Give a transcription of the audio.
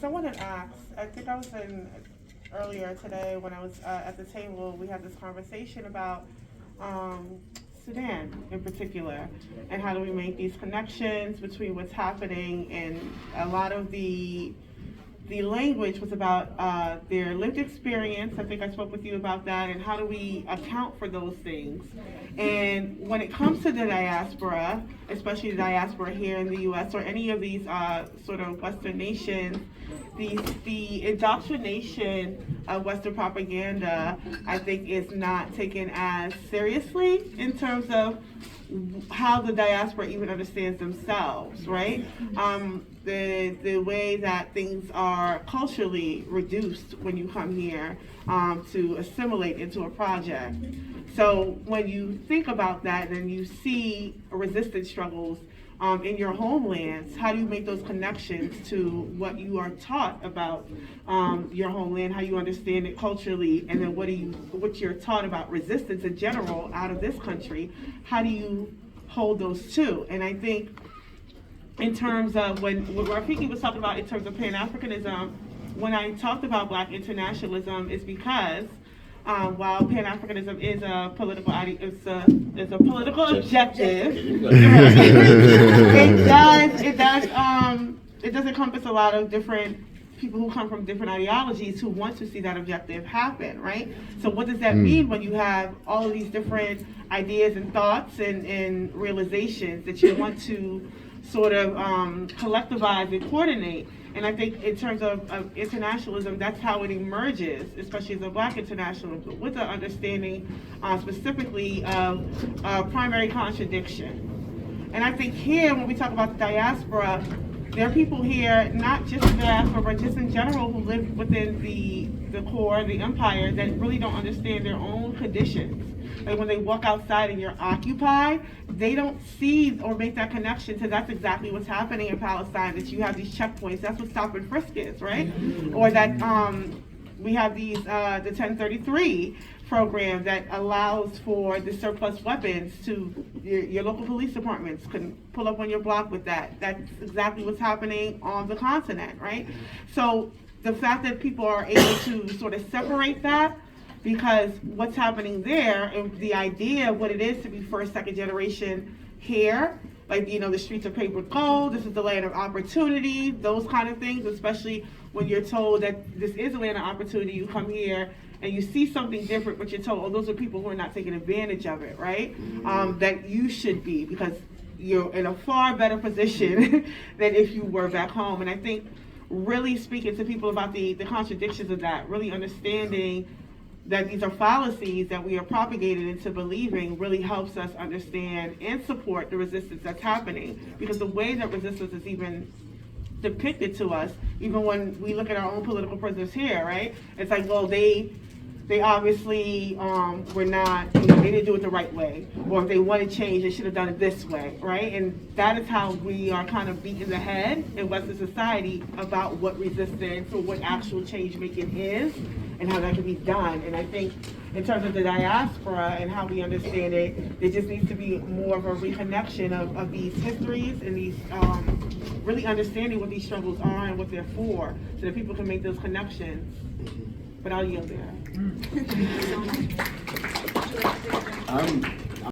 Someone had asked, I think I was in earlier today when I was at the table, we had this conversation about Sudan in particular, and how do we make these connections between what's happening, and a lot of the language was about their lived experience. I think I spoke with you about that, and how do we account for those things. And when it comes to the diaspora, especially the diaspora here in the U.S. or any of these sort of Western nations, the indoctrination of Western propaganda, I think, is not taken as seriously in terms of how the diaspora even understands themselves, right? The way that things are culturally reduced when you come here to assimilate into a project. So when you think about that and you see resistance struggles in your homelands, how do you make those connections to what you are taught about your homeland, how you understand it culturally, and then what you're taught about resistance in general out of this country? How do you hold those two? And I think in terms of what Rafiki was talking about in terms of Pan-Africanism, when I talked about Black internationalism, is because while Pan-Africanism is a political it's a political objective, it does encompass a lot of different people who come from different ideologies who want to see that objective happen, right? So what does that mean when you have all of these different ideas and thoughts and realizations that you want to sort of collectivize and coordinate? And I think in terms of internationalism, that's how it emerges, especially as a Black internationalism, with the understanding specifically of primary contradiction. And I think here, when we talk about the diaspora, there are people here, not just the diaspora, but just in general, who live within the core, the empire, that really don't understand their own conditions. Like when they walk outside and you're occupied, they don't see or make that connection to that's exactly what's happening in Palestine, that you have these checkpoints. That's what stop and frisk is, right? Or that we have these the 1033 program that allows for the surplus weapons to your local police departments can pull up on your block with that. That's exactly what's happening on the continent, right? So the fact that people are able to sort of separate that, because what's happening there, and the idea of what it is to be first, second generation here, like, you know, the streets are paved with gold, this is the land of opportunity, those kind of things, especially when you're told that this is a land of opportunity. You come here and you see something different, but you're told, oh, those are people who are not taking advantage of it, right? That you should be, because you're in a far better position than if you were back home. And I think really speaking to people about the contradictions of that, really understanding that these are fallacies that we are propagated into believing, really helps us understand and support the resistance that's happening. Because the way that resistance is even depicted to us, even when we look at our own political prisoners here, right? It's like, well, they obviously were not, you know, they didn't do it the right way. Or if they want to change, they should have done it this way, right? And that is how we are kind of beat in the head in Western society about what resistance or what actual change making is and how that can be done. And I think in terms of the diaspora and how we understand it, there just needs to be more of a reconnection of these histories and these really understanding what these struggles are and what they're for, so that people can make those connections. But I'll yield there.